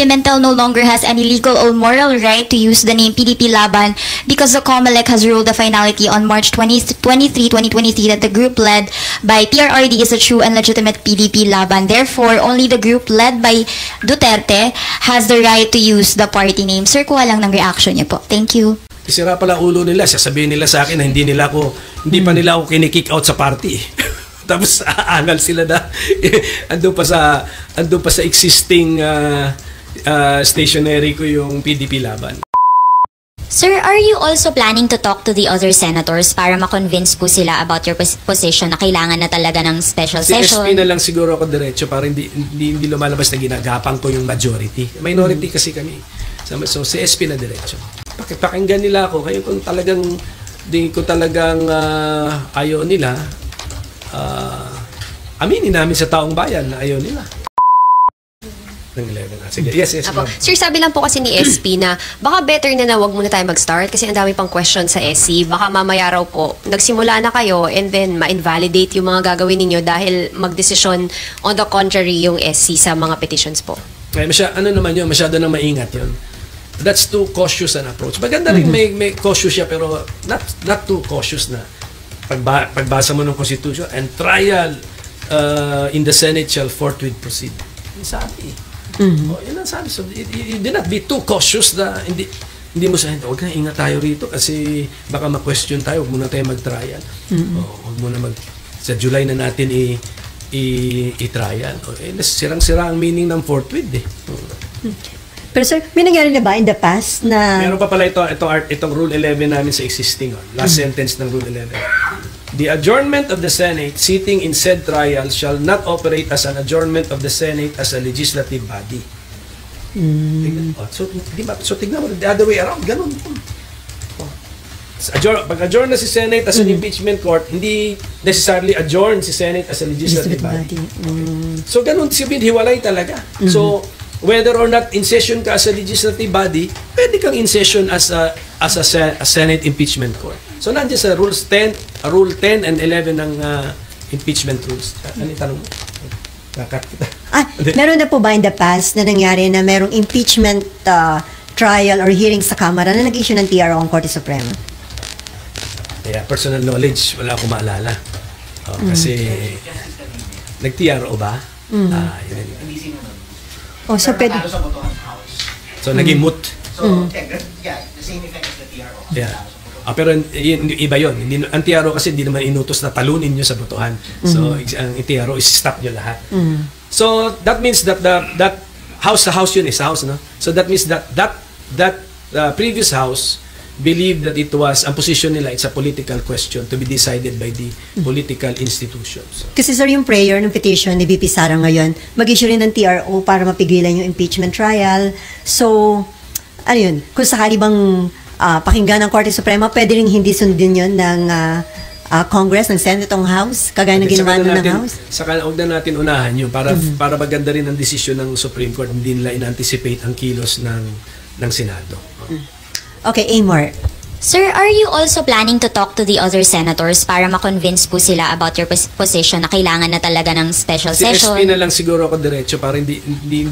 Pimentel no longer has any legal or moral right to use the name PDP Laban because the COMELEC has ruled the finality on March 2023 that the group led by PRRD is a true and legitimate PDP Laban. Therefore, only the group led by Duterte has the right to use the party name. Sir, kuha lang ng reaction niyo po. Thank you. Sira pala ulo nila. Sasabihin nila sa akin na hindi pa nila ako kinikick out sa party. Tapos aangal sila na andun pa sa existing stationery ko yung PDP Laban. Sir, are you also planning to talk to the other senators para ma-convince po sila about your position na kailangan na talaga ng special session? SP na lang siguro ako diretso para hindi lumalabas na ginagapang ko yung majority. Minority kasi kami. So si SP na diretso. Pakinggan nila ako. Kaya kung talagang ayaw nila, aminin namin sa taong bayan na ayaw nila. Sige. Yes. Sir, sabi lang po kasi ni SP na baka better na wag muna tayo mag-start kasi ang dami pang question sa SC. Baka mamaya raw po, nagsimula na kayo and then ma-invalidate yung mga gagawin ninyo dahil mag-desisyon on the contrary yung SC sa mga petitions po. Masyado na maingat yun. That's too cautious an approach. Maganda rin may cautious siya pero not too cautious na pagbasa mo ng Constitution and trial in the Senate shall forthwith proceed. Sabi. Yun ang sabi. So, you do not be too cautious na hindi mo sabihin, huwag na ingat tayo rito kasi baka ma-question tayo, huwag muna tayo mag-trial. Huwag muna sa July na natin i-trial. Sirang-sira ang meaning ng forthwith eh. Pero sir, may nangyari na ba in the past na... Meron pa pala itong Rule 11 namin sa existing. Last sentence ng Rule 11. The adjournment of the Senate sitting in said trial shall not operate as an adjournment of the Senate as a legislative body. So tignan mo, the other way around, ganun. Pag-adjourn na si Senate as an impeachment court, hindi necessarily adjourn si Senate as a legislative body. So ganun, hiwalay talaga. So whether or not in session ka as a legislative body, pwede kang in session as a Senate impeachment court. So nandiyan sa Rule 10 and 11 ng impeachment rules. Ano yung tanong mo? Meron na po ba in the past na nangyari na merong impeachment trial or hearing sa Kamara na nag-issue ng TRO ang Korte Suprema? Yeah, personal knowledge, wala akong maalala. Kasi nag-TRO ba? So pwede. So naging moot. So yeah, the same effect as the TRO. Yeah. Pero iba yun. Ang TRO kasi hindi naman inutos na talunin nyo sa botohan. So ang TRO is stop nyo lahat. So that means that that house yun is house, no? So that means that previous house believed that it was, ang position nila, it's a political question to be decided by the political institutions. Kasi sir, yung prayer ng petition ni VP Sara ngayon, mag-issue rin ng TRO para mapigilan yung impeachment trial. So, ano yun? Kung sakali bang pakinggan ng Korte Suprema, pwede rin hindi sundin yun ng Congress, ng Senate, ng House, kagaya na ginawa ng House? Saka huwag na natin unahan yun para maganda rin ang desisyon ng Supreme Court, hindi nila in-anticipate ang kilos ng Senado. Okay, Amor. Sir, are you also planning to talk to the other senators para ma-convince po sila about your position na kailangan na talaga ng special session? Si SP na lang siguro ako diretso para hindi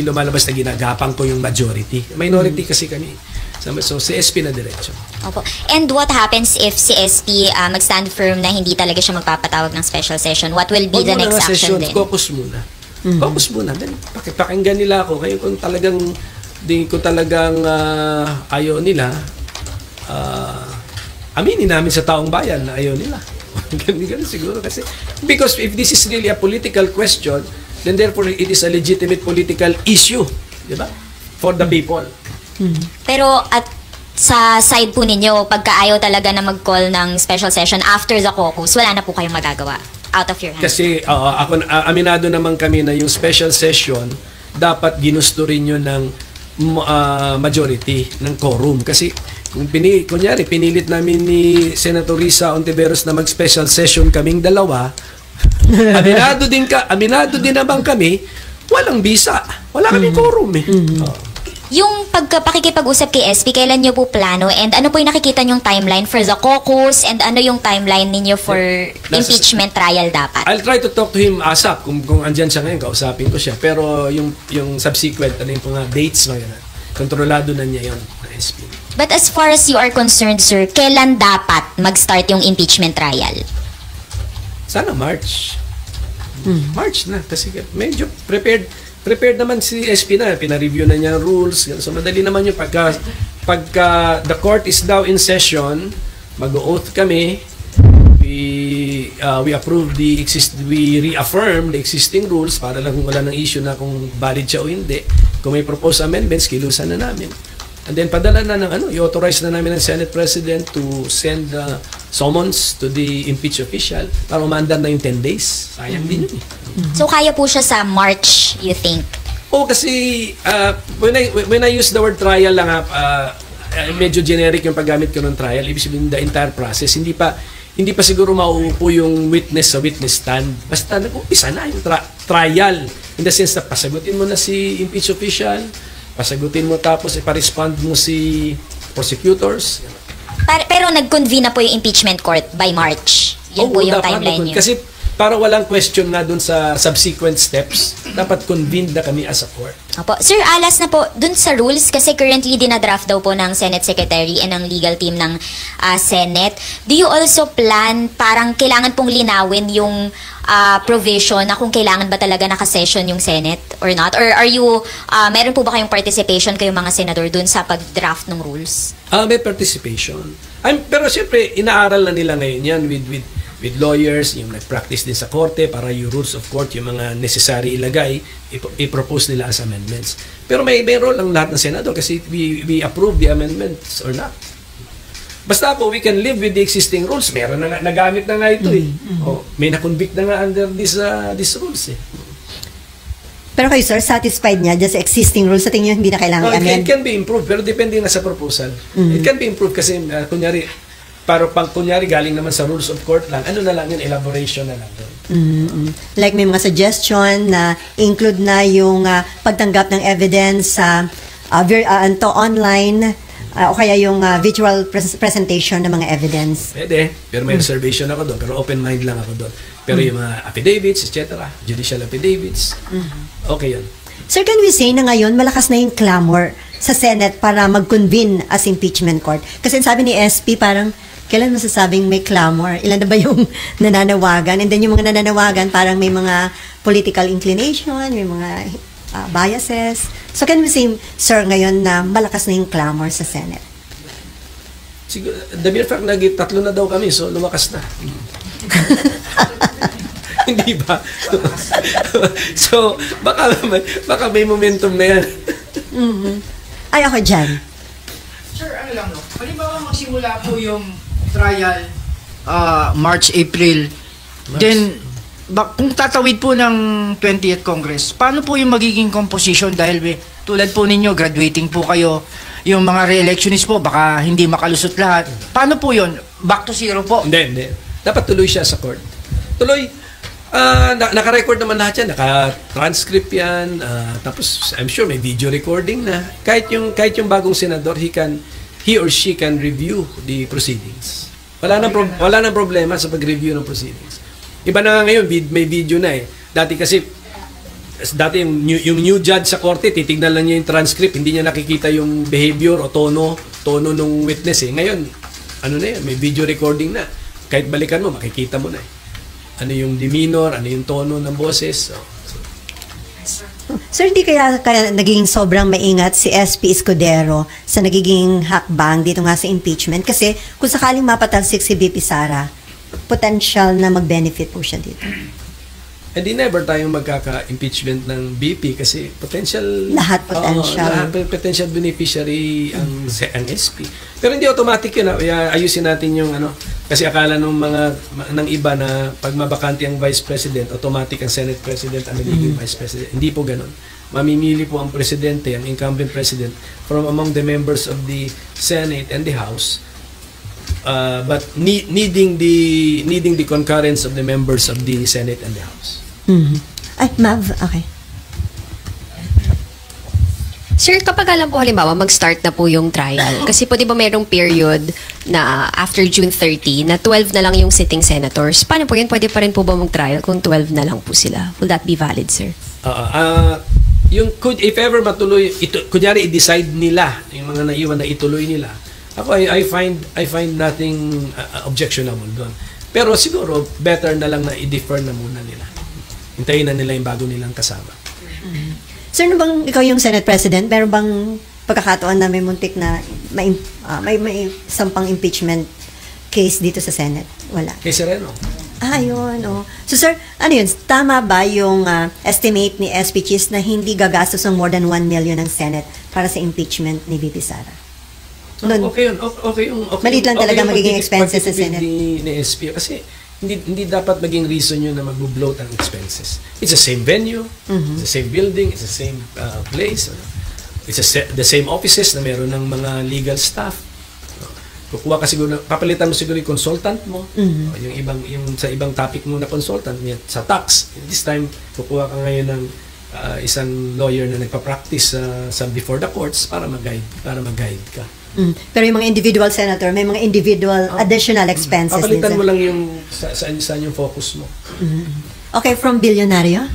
lumalabas na ginagapang ko yung majority. Minority kasi kami. So si SP na diretso. Opo. And what happens if si SP mag-stand firm na hindi talaga siya magpapatawag ng special session? What will be the next action then? Focus muna. Focus muna. Pakinggan nila ako. Kaya kung talagang ayaw nila, aminin namin sa taong bayan na ayaw nila. Ganun siguro kasi. Because if this is really a political question, then therefore it is a legitimate political issue. Diba? For the people. Pero at sa side po ninyo, pagka-ayaw talaga na mag-call ng special session after the caucus, wala na po kayong magagawa. Out of your hands. Kasi aminado naman kami na yung special session, dapat ginusto rin yun ng majority, ng quorum. Kasi kung kunyari, pinilit namin ni Senator Risa Ontiveros na mag-special session kaming dalawa, aminado din naman kami, walang bisa. Wala kaming quorum eh. Yung pakikipag-usap kay SP, kailan nyo po plano? And ano po yung nakikita nyong timeline for the caucus? And ano yung timeline ninyo for impeachment trial dapat? I'll try to talk to him ASAP. Kung andyan siya ngayon, kausapin ko siya. Pero yung subsequent, ano yung mga dates, mga ganun, kontrolado na niya yun, na SP. But as far as you are concerned, sir, kailan dapat mag-start yung impeachment trial? Sana March. March na. Kasi medyo prepared naman si SP na. Pina-review na niya ang rules. So madali naman yung pagka the court is now in session, mag-oath kami, we reaffirm the existing rules para lang kung wala ng issue na kung valid siya o hindi. Kung may proposed amendments, kilusan na namin. And then padala na ng i-authorize na namin ng Senate President to send summons to the impeached official para umandar na yung 10 days. Sayang din yun eh. So kaya po siya sa March, you think? Kasi when I use the word trial lang medyo generic yung paggamit ko ng trial. Ibig sabihin the entire process. Hindi pa siguro mauupo yung witness sa witness stand. Basta nag-umpisa na yung trial. In the sense na pasagutin mo na si impeached official, pasagutin mo tapos ipa-respond mo si prosecutors. Pero nag-convene na po yung impeachment court by March. Yan po yung timeline niyo. Kasi para walang question na dun sa subsequent steps, dapat convened na kami as a court. Opo. Sir, alas na po, dun sa rules, kasi currently dinadraft daw po ng Senate Secretary and ng legal team ng Senate. Do you also plan, parang kailangan pong linawin yung provision na kung kailangan ba talaga nakasession yung Senate or not? Or are you, meron po ba kayong participation kayong mga senador dun sa pag-draft ng rules? May participation. Pero siyempre, inaaral na nila ngayon yan with lawyers, yung nag-practice din sa korte para yung rules of court, yung mga necessary ilagay, i-propose nila as amendments. Pero may role ang lahat ng senador kasi we approve the amendments or not. Basta po, we can live with the existing rules. Meron na nagamit na nga ito eh. May na-convict na nga under these rules eh. Pero kayo, sir, satisfied niya just existing rules? Sa tingin nyo, hindi na kailangan i-amend? It can be improved, pero depende na sa proposal. It can be improved kasi, kunyari galing naman sa rules of court lang, ano na lang yun, elaboration na lang yun. Like may mga suggestion na include na yung pagtanggap ng evidence sa online o kaya yung virtual presentation ng mga evidence. Pwede, pero may reservation ako doon, pero open mind lang ako doon. Pero yung mga affidavits, etc., judicial affidavits, okay yun. Sir, can we say na ngayon malakas na yung clamor sa Senate para mag-convene as impeachment court? Kasi sabi ni SP parang kailan masasabing may clamor? Ilan na ba yung nananawagan? And then yung mga nananawagan parang may mga political inclination, may mga biases. So can we say, sir, ngayon na malakas na yung clamor sa Senate? Siguro, the mere fact na tatlo na daw kami, so lumakas na. Hindi ba? So, baka may momentum na yan. Ay, ako dyan. Sir, ano lang no? Halimbawa magsimula po yung trial March, April. Then, kung tatawid po ng 20th Congress, paano po yung magiging composition? Dahil tulad po ninyo, graduating po kayo, yung mga re-electionist po, baka hindi makalusot lahat. Paano po yun? Back to zero po? Hindi. Dapat tuloy siya sa court. Tuloy. Naka-record naman lahat yan. Naka-transcript yan. Tapos, I'm sure may video recording na. Kahit yung bagong senador, he or she can review the proceedings. Wala nang problema sa pag-review ng proceedings. Iba na nga ngayon, may video na eh. Dati yung new judge sa korte, titignan lang niya yung transcript, hindi niya nakikita yung behavior o tono ng witness eh. Ngayon, ano na yan, may video recording na. Kahit balikan mo, makikita mo na eh. Ano yung demeanor, ano yung tono ng boses. Sir, hindi kaya naging sobrang maingat si SP Escudero sa nagiging hakbang dito nga sa impeachment? Kasi kung sakaling mapatalsik si VP Sara, potential na mag-benefit po siya dito. Hindi never tayong magkaka-impeachment ng BP kasi lahat potential. Potential beneficiary ang SP. Pero hindi automatic yun. Ayusin natin yung kasi akala ng iba na pag mabakante ang Vice President, automatic ang Senate President ang magiging Vice President. Hindi po ganun. Mamimili po ang Presidente, ang incumbent President from among the members of the Senate and the House. But needing the concurrence of the members of the Senate and the House. Ay, Mav, okay. Sir, kapag alam po halimbawa mag-start na po yung trial, kasi po di ba mayroong period na after June 30 na 12 na lang yung sitting senators. Paano po yun? Pwede pa rin po ba mag-trial kung 12 na lang po sila? Will that be valid, sir? If ever matuloy, kunyari i-decide nila, yung mga naiwan na ituloy nila, ako I find nothing objectionable doon. Pero siguro better na lang na i-defer na muna nila. Hintayin na nila yung bago nilang kasama. Sir, ano bang ikaw yung Senate President? Meron bang pagkakataon na may muntik na may sampang impeachment case dito sa Senate? Wala. Kay Sereno. Yun. Oh. So, sir, ano yun? Tama ba yung estimate ni SP Cheese na hindi gagastos ng more than 1 million ng Senate para sa impeachment ni VP Sara? Okay yun. Okay. Maliit lang talaga magiging expenses sa Senate. Ni SP. Kasi hindi dapat maging reason yun na mag-bloat ang expenses. It's the same venue, it's the same building, it's the same place. It's the same offices na meron ng mga legal staff. Kukuha ka siguro, papalitan mo siguro yung consultant mo. Yung sa ibang topic mo na consultant, sa tax. This time, kukuha ka ngayon ng isang lawyer na nagpa-practice before the courts para mag-guide ka. Pero yung mga individual senator, may mga individual additional expenses. Papalitan mo lang yung saan yung focus mo. Okay, from Bilyonaryo.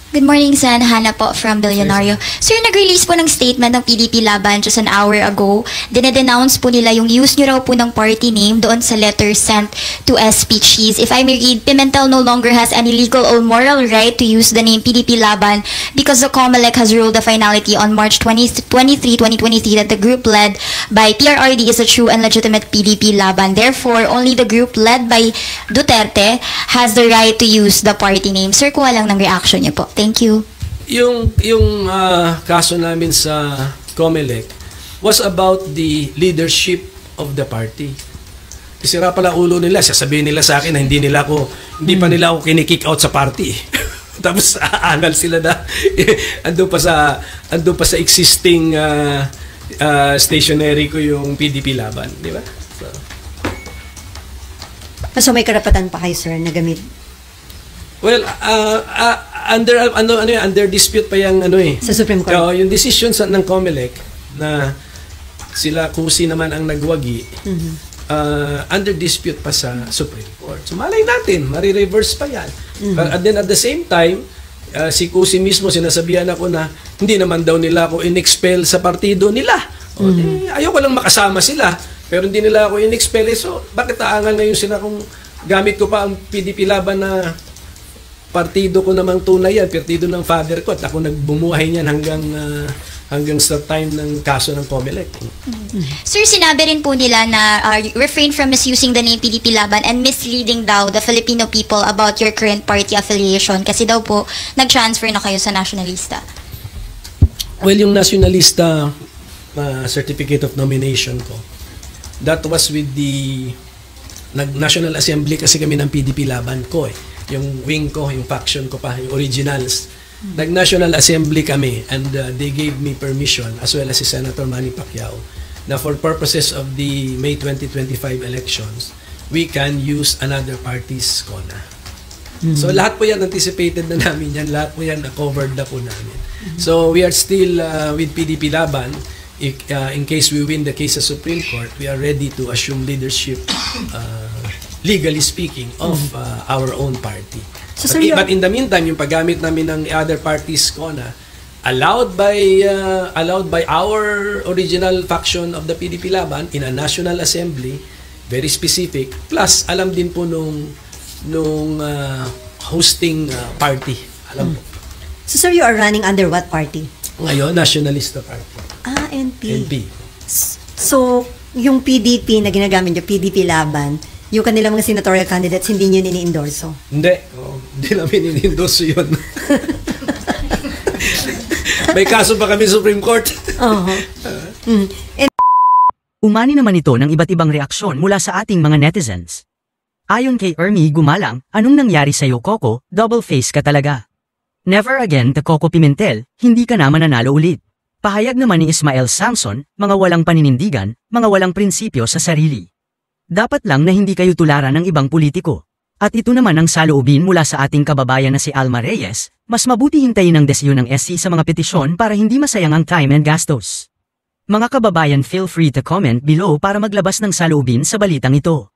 Good morning, Sen. Hannah po from Billionario. Sir, nag-release po ng statement ng PDP Laban just an hour ago. Dinedenounce po nila yung use nyo raw po ng party name doon sa letter sent to SP Cheese. If I may read, Pimentel no longer has any legal or moral right to use the name PDP Laban because the COMELEC has ruled the finality on March 23, 2023 that the group led by PRRD is a true and legitimate PDP Laban. Therefore, only the group led by Duterte has the right to use the party name. Sir, kuha lang ng reaction niyo po. Thank you. Yung kaso namin sa COMELEC was about the leadership of the party. Isira pala ulo nila, sasabihin nila sa akin na hindi pa nila ako kinikick out sa party. Tapos aangal sila na ando pa sa existing stationery ko yung PDP Laban, di ba? So may karapatan pa kayo, sir, na gamit? Well, under dispute pa yung sa Supreme Court. Yung decision ng COMELEC na sila kusi naman ang nagwagi, under dispute pa sa Supreme Court. So malay natin, marireverse pa yan. But then at the same time, si kusi mismo sinasabihan ako na hindi naman daw nila ako in-expel sa partido nila. Ayoko lang makasama sila, pero hindi nila ako in-expel. So bakit aangal ngayon sila kung gamit ko pa ang PDP Laban na partido ko namang tunay yan, partido ng father ko, at ako nagbumuhay niyan hanggang sa time ng kaso ng COMELEC. Sir, sinabi rin po nila na refrain from misusing the name PDP Laban and misleading daw the Filipino people about your current party affiliation kasi daw po nag-transfer na kayo sa Nationalista. Well, yung Nationalista certificate of nomination ko, that was with the National Assembly kasi kami ng PDP Laban ko yung wing ko, yung faction ko pa, yung originals. Nag-National Assembly kami and they gave me permission as well as si Senator Manny Pacquiao na for purposes of the May 2025 elections, we can use another party's CONA. So lahat po yan anticipated na namin yan, lahat po yan na-covered na po namin. So we are still with PDP Laban. In case we win the case sa Supreme Court, we are ready to assume leadership legally speaking, of our own party. So, but in the meantime, yung paggamit namin ng other parties CONA, allowed by our original faction of the PDP Laban in a National Assembly, very specific, plus alam din po nung hosting party. Alam po. So, sir, you are running under what party? Ngayon, Nationalista Party. NP. So, yung PDP na ginagamit niyo, PDP Laban, yung kanilang mga senatorial candidates, hindi nyo nini-endorso? Hindi. Hindi namin nini-endorso yun. May kaso pa kami Supreme Court. Umani naman ito ng iba't ibang reaksyon mula sa ating mga netizens. Ayon kay Ermi Gumalang, anong nangyari sa'yo, Coco? Double face ka talaga. Never again to Coco Pimentel, hindi ka na mananalo ulit. Pahayag naman ni Ismael Samson, mga walang paninindigan, mga walang prinsipyo sa sarili. Dapat lang na hindi kayo tularan ng ibang politiko. At ito naman ang saloobin mula sa ating kababayan na si Alma Reyes, mas mabuti hintayin ang desisyon ng SC sa mga petisyon para hindi masayang ang time and gastos. Mga kababayan, feel free to comment below para maglabas ng saloobin sa balitang ito.